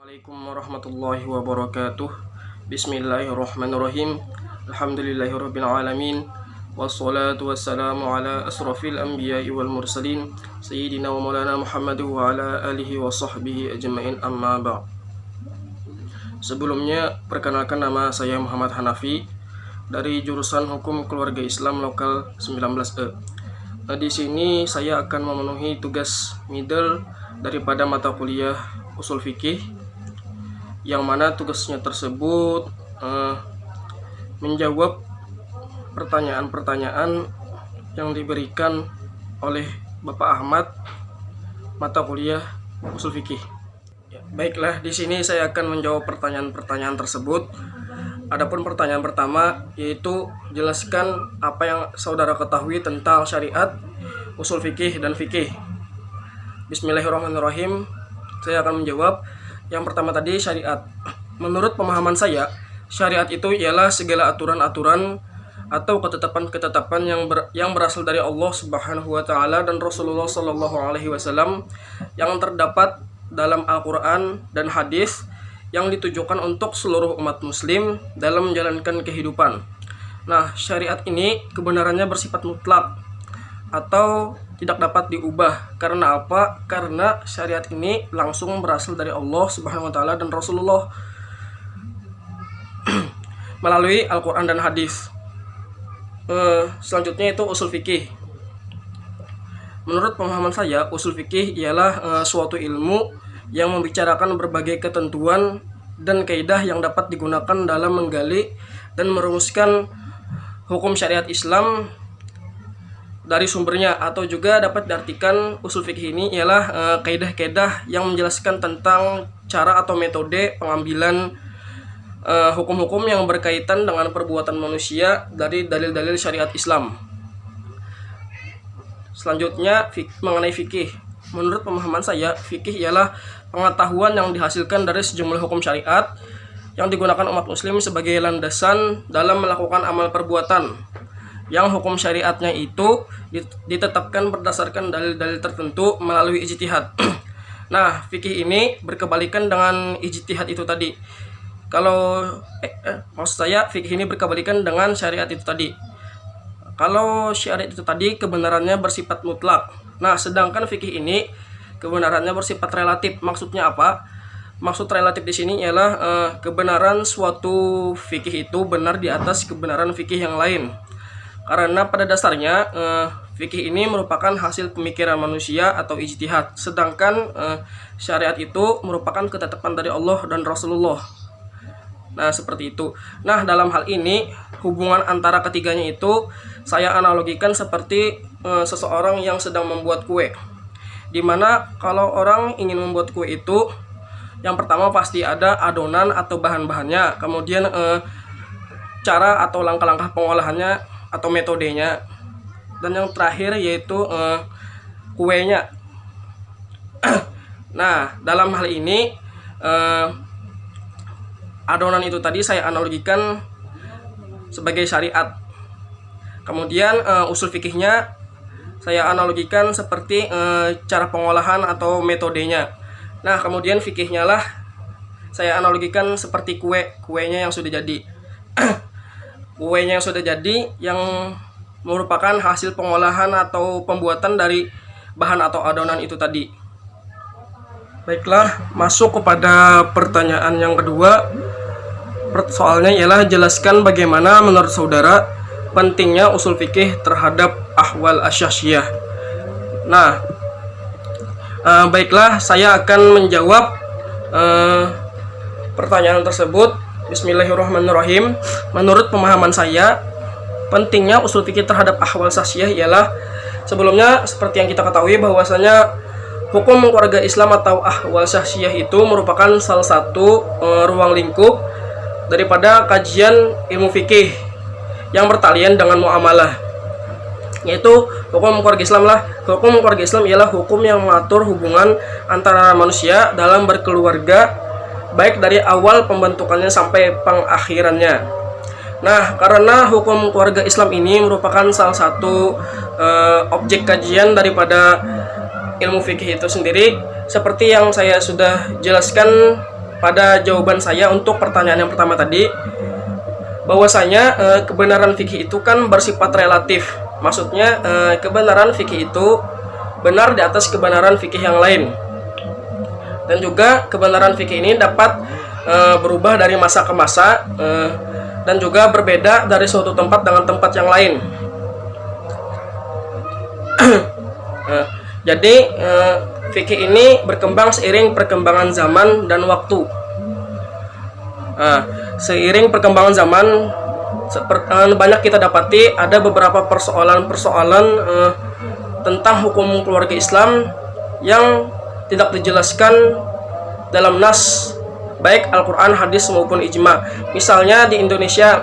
Assalamualaikum warahmatullahi wabarakatuh. Bismillahirrahmanirrahim. Alhamdulillahirabbil alamin. Wassalatu wassalamu ala asrafil anbiya'i wal mursalin sayyidina wa maulana Muhammad wa ala alihi wa sahbihi ajma'in, amma ba'd. Sebelumnya perkenalkan, nama saya Muhammad Hanafi dari jurusan Hukum Keluarga Islam Lokal 19E. Di sini saya akan memenuhi tugas middle daripada mata kuliah Ushul Fikih, yang mana tugasnya tersebut menjawab pertanyaan-pertanyaan yang diberikan oleh Bapak Ahmad mata kuliah Ushul Fikih. Ya, baiklah, di sini saya akan menjawab pertanyaan-pertanyaan tersebut. Adapun pertanyaan pertama yaitu jelaskan apa yang saudara ketahui tentang syariat, usul fikih dan fikih. Bismillahirrahmanirrahim. Saya akan menjawab yang pertama tadi, syariat. Menurut pemahaman saya, syariat itu ialah segala aturan-aturan atau ketetapan-ketetapan yang berasal dari Allah Subhanahu wa taala dan Rasulullah sallallahu alaihi wasallam yang terdapat dalam Al-Qur'an dan hadis, yang ditujukan untuk seluruh umat muslim dalam menjalankan kehidupan. Nah, syariat ini kebenarannya bersifat mutlak atau tidak dapat diubah. Karena apa? Karena syariat ini langsung berasal dari Allah Subhanahu wa taala dan Rasulullah melalui Al-Qur'an dan hadis. Selanjutnya itu usul fikih. Menurut pemahaman saya, usul fikih ialah suatu ilmu yang membicarakan berbagai ketentuan dan kaidah yang dapat digunakan dalam menggali dan merumuskan hukum syariat Islam dari sumbernya, atau juga dapat diartikan usul fikih ini ialah kaidah-kaidah yang menjelaskan tentang cara atau metode pengambilan hukum-hukum yang berkaitan dengan perbuatan manusia dari dalil-dalil syariat Islam. Selanjutnya mengenai fikih. Menurut pemahaman saya, fikih ialah pengetahuan yang dihasilkan dari sejumlah hukum syariat yang digunakan umat muslim sebagai landasan dalam melakukan amal perbuatan, yang hukum syariatnya itu ditetapkan berdasarkan dalil-dalil tertentu melalui ijtihad. Nah, fikih ini berkebalikan dengan ijtihad itu tadi. Maksud saya, fikih ini berkebalikan dengan syariat itu tadi. Kalau syariat itu tadi kebenarannya bersifat mutlak. Nah, sedangkan fikih ini kebenarannya bersifat relatif. Maksudnya apa? Maksud relatif di sini ialah kebenaran suatu fikih itu benar di atas kebenaran fikih yang lain. Karena pada dasarnya fikih ini merupakan hasil pemikiran manusia atau ijtihad, sedangkan syariat itu merupakan ketetapan dari Allah dan Rasulullah. Nah, seperti itu. Nah, dalam hal ini hubungan antara ketiganya itu saya analogikan seperti seseorang yang sedang membuat kue. Dimana kalau orang ingin membuat kue itu, yang pertama pasti ada adonan atau bahan-bahannya, kemudian cara atau langkah-langkah pengolahannya atau metodenya, dan yang terakhir yaitu kuenya. Nah, dalam hal ini adonan itu tadi saya analogikan sebagai syariat. Kemudian usul fikihnya saya analogikan seperti cara pengolahan atau metodenya. Nah, kemudian fikihnya lah saya analogikan seperti kuenya yang sudah jadi. Kuenya yang sudah jadi yang merupakan hasil pengolahan atau pembuatan dari bahan atau adonan itu tadi. Baiklah, masuk kepada pertanyaan yang kedua. Soalnya ialah jelaskan bagaimana menurut saudara pentingnya usul fikih terhadap ahwal asyasyiyah. Nah, baiklah, saya akan menjawab pertanyaan tersebut. Bismillahirrahmanirrahim. Menurut pemahaman saya, pentingnya usul fikih terhadap ahwal asyasyiyah ialah, sebelumnya seperti yang kita ketahui bahwasanya hukum keluarga Islam atau ahwal asyasyiyah itu merupakan salah satu ruang lingkup daripada kajian ilmu fikih yang bertalian dengan muamalah, yaitu hukum keluarga Islam lah. Hukum keluarga Islam ialah hukum yang mengatur hubungan antara manusia dalam berkeluarga, baik dari awal pembentukannya sampai pengakhirannya. Nah, karena hukum keluarga Islam ini merupakan salah satu objek kajian daripada ilmu fikih itu sendiri, seperti yang saya sudah jelaskan pada jawaban saya untuk pertanyaan yang pertama tadi, bahwasanya kebenaran fikih itu kan bersifat relatif. Maksudnya kebenaran fikih itu benar di atas kebenaran fikih yang lain. Dan juga kebenaran fikih ini dapat berubah dari masa ke masa dan juga berbeda dari suatu tempat dengan tempat yang lain. Jadi fikih ini berkembang seiring perkembangan zaman dan waktu. Seiring perkembangan zaman banyak kita dapati ada beberapa persoalan-persoalan tentang hukum keluarga Islam yang tidak dijelaskan dalam nas baik Al-Quran, hadis maupun ijma. Misalnya di Indonesia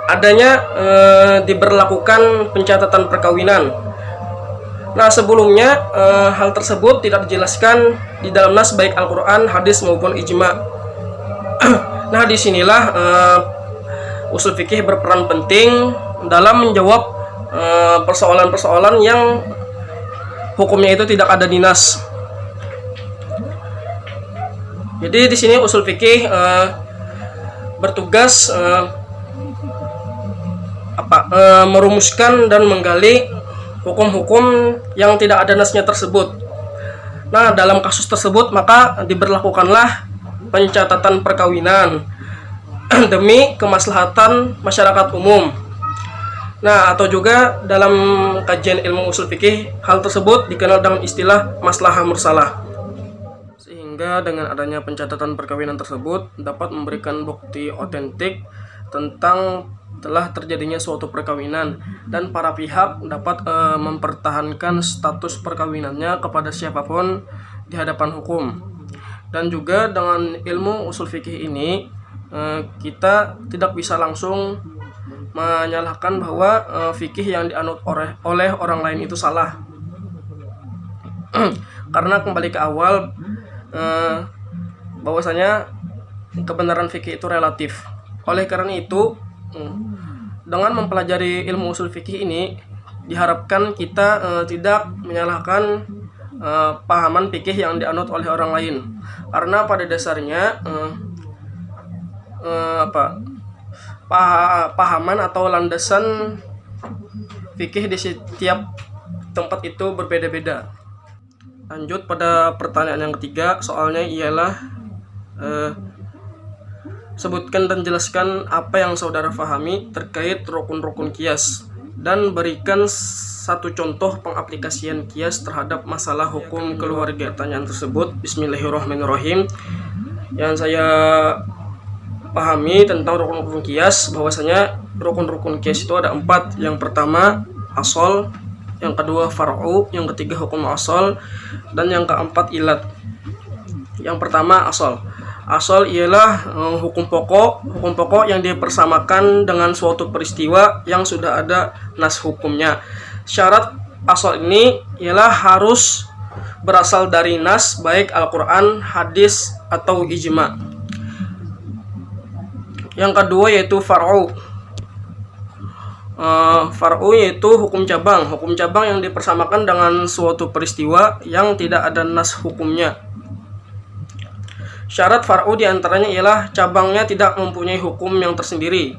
adanya diberlakukan pencatatan perkawinan. Nah, sebelumnya hal tersebut tidak dijelaskan di dalam nas baik Al-Quran, hadis maupun ijma. Nah, disinilah usul fikih berperan penting dalam menjawab persoalan-persoalan yang hukumnya itu tidak ada di nas. Jadi di sini usul fikih bertugas merumuskan dan menggali hukum-hukum yang tidak ada nasnya tersebut. Nah, dalam kasus tersebut maka diberlakukanlah pencatatan perkawinan demi kemaslahatan masyarakat umum. Nah, atau juga dalam kajian ilmu usul fikih, hal tersebut dikenal dengan istilah maslahah mursalah. Sehingga dengan adanya pencatatan perkawinan tersebut dapat memberikan bukti otentik tentang telah terjadinya suatu perkawinan, dan para pihak dapat mempertahankan status perkawinannya kepada siapapun di hadapan hukum. Dan juga dengan ilmu usul fikih ini kita tidak bisa langsung menyalahkan bahwa fikih yang dianut oleh orang lain itu salah. Karena kembali ke awal, bahwasanya kebenaran fikih itu relatif. Oleh karena itu, dengan mempelajari ilmu usul fikih ini diharapkan kita tidak menyalahkan pahaman fikih yang dianut oleh orang lain, karena pada dasarnya pahaman atau landasan fikih di setiap tempat itu berbeda-beda. Lanjut pada pertanyaan yang ketiga, soalnya ialah sebutkan dan jelaskan apa yang saudara fahami terkait rukun-rukun qiyas, dan berikan satu contoh pengaplikasian qiyas terhadap masalah hukum keluarga. Pertanyaan tersebut, bismillahirrahmanirrahim. Yang saya pahami tentang rukun-rukun qiyas, bahwasanya rukun-rukun qiyas itu ada 4. Yang pertama asal, yang kedua far'u, yang ketiga hukum asal, dan yang keempat ilat. Yang pertama asal. Asal ialah hukum pokok yang dipersamakan dengan suatu peristiwa yang sudah ada nas hukumnya. Syarat asal ini ialah harus berasal dari nas baik Al-Quran, hadis, atau ijma. Yang kedua yaitu far'u. Far'u yaitu hukum cabang yang dipersamakan dengan suatu peristiwa yang tidak ada nas hukumnya. Syarat far'u diantaranya ialah cabangnya tidak mempunyai hukum yang tersendiri.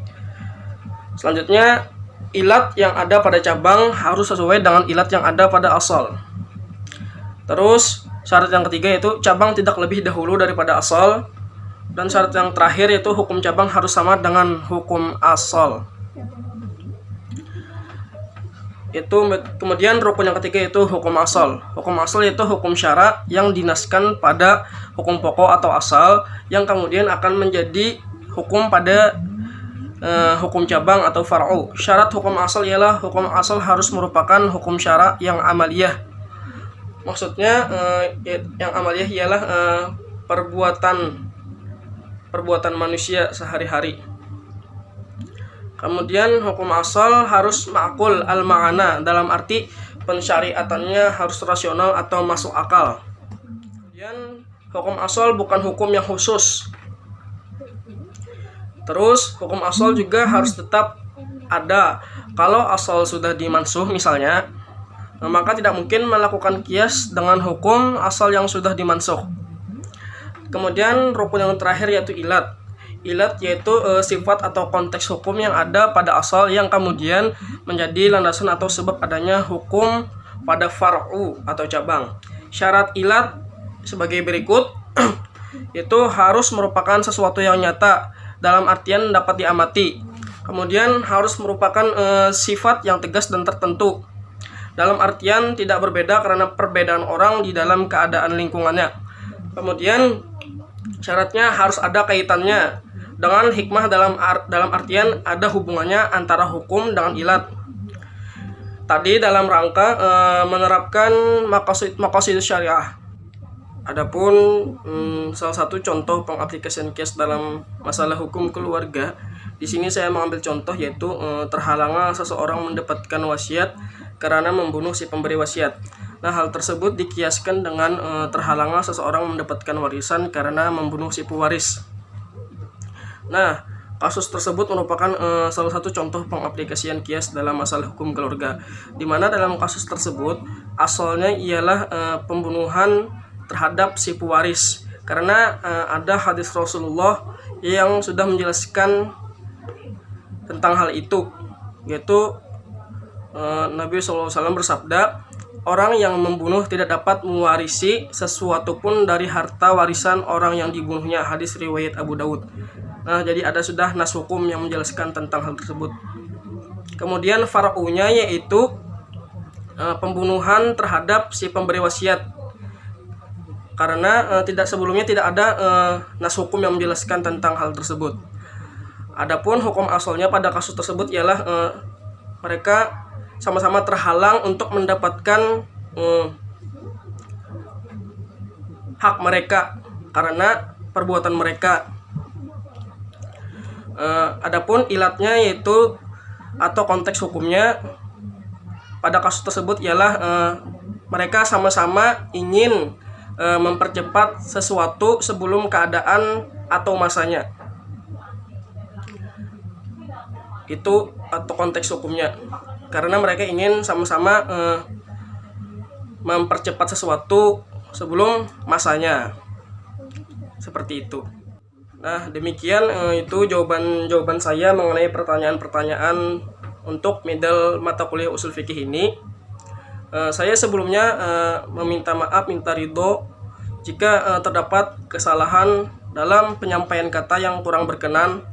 Selanjutnya, ilat yang ada pada cabang harus sesuai dengan ilat yang ada pada asal. Terus, syarat yang ketiga yaitu cabang tidak lebih dahulu daripada asal. Dan syarat yang terakhir yaitu hukum cabang harus sama dengan hukum asal. Kemudian rukun yang ketiga yaitu hukum asal. Hukum asal yaitu hukum syara yang dinaskan pada hukum pokok atau asal, yang kemudian akan menjadi hukum pada hukum cabang atau far'u. Syarat hukum asal ialah hukum asal harus merupakan hukum syara yang amaliyah. Maksudnya yang amaliyah ialah perbuatan manusia sehari-hari. Kemudian hukum asal harus ma'qul al-ma'ana, dalam arti pensyariatannya harus rasional atau masuk akal. Kemudian hukum asal bukan hukum yang khusus. Terus hukum asal juga harus tetap ada. Kalau asal sudah dimansuh misalnya, maka tidak mungkin melakukan qiyas dengan hukum asal yang sudah dimansuh. Kemudian rukun yang terakhir yaitu ilat. Ilat yaitu sifat atau konteks hukum yang ada pada asal yang kemudian menjadi landasan atau sebab adanya hukum pada far'u atau cabang. Syarat ilat sebagai berikut itu harus merupakan sesuatu yang nyata dalam artian dapat diamati. Kemudian harus merupakan sifat yang tegas dan tertentu dalam artian tidak berbeda karena perbedaan orang di dalam keadaan lingkungannya. Kemudian syaratnya harus ada kaitannya dengan hikmah dalam artian ada hubungannya antara hukum dengan ilat. Tadi dalam rangka menerapkan maqasid syariah. Adapun salah satu contoh pengaplikasian kias dalam masalah hukum keluarga, di sini saya mengambil contoh yaitu terhalangnya seseorang mendapatkan wasiat karena membunuh si pemberi wasiat. Nah, hal tersebut dikiaskan dengan terhalangnya seseorang mendapatkan warisan karena membunuh si pewaris. Nah, kasus tersebut merupakan salah satu contoh pengaplikasian kias dalam masalah hukum keluarga, di mana dalam kasus tersebut asalnya ialah pembunuhan terhadap si pewaris, karena ada hadis Rasulullah yang sudah menjelaskan tentang hal itu, yaitu Nabi SAW bersabda, orang yang membunuh tidak dapat mewarisi sesuatu pun dari harta warisan orang yang dibunuhnya. Hadis riwayat Abu Daud. Nah, jadi ada sudah nas hukum yang menjelaskan tentang hal tersebut. Kemudian far'unya yaitu pembunuhan terhadap si pemberi wasiat, karena sebelumnya tidak ada nas hukum yang menjelaskan tentang hal tersebut. Adapun hukum asalnya pada kasus tersebut ialah mereka sama-sama terhalang untuk mendapatkan hak mereka karena perbuatan mereka. Adapun ilatnya yaitu atau konteks hukumnya pada kasus tersebut ialah mereka sama-sama ingin mempercepat sesuatu sebelum keadaan atau masanya. Itu atau konteks hukumnya, karena mereka ingin sama-sama mempercepat sesuatu sebelum masanya, seperti itu. Nah, demikian itu jawaban saya mengenai pertanyaan-pertanyaan untuk middle mata kuliah usul fikih ini. Saya sebelumnya meminta maaf, minta ridho jika terdapat kesalahan dalam penyampaian kata yang kurang berkenan.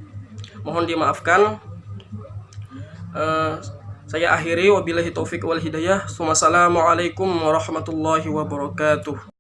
Mohon dimaafkan. Saya akhiri, wabillahi taufik wal hidayah. Wassalamualaikum warahmatullahi wabarakatuh.